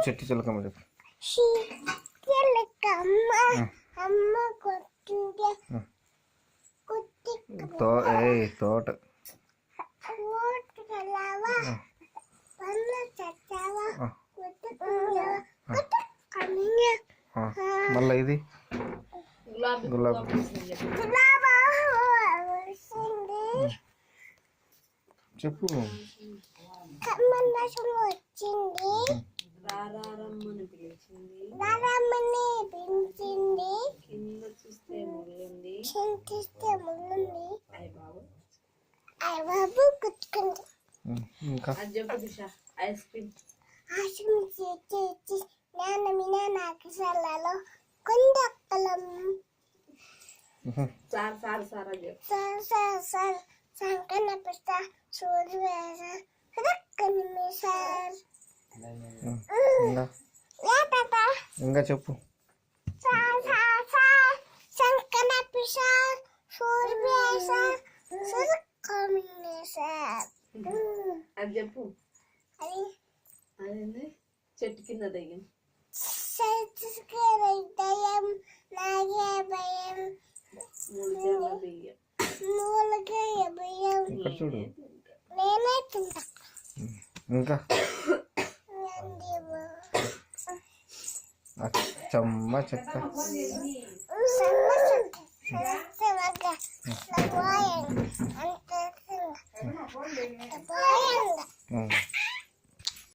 చెట్టు చిలకమ్మ చెప్పు. తోట మళ్ళీ ఇది గులాబీ చెప్పు. వచ్చింది రారమ్మని పిలిచింది కింద చూస్తే ముళ్ళుంది అయ్య బాబు కుట్టుకుంది. ఇంకా చెప్పు దిశ. ఐస్ క్రీమ్ చేసి నాకు సల్లలో కొండక్కలం సార్ సంకన్న పిస్త సూర్య సార్ ఇంకా చెప్పు. సంకన్న పిస సూర్య సార్ అది చెప్పు. అది చెట్టు కింద దయ్యం దయ్యం నాగే భయం మూలకాయ భయం చూడు. నేనే తింటా. ఇంకా చెమ్మ చెక్క అంతే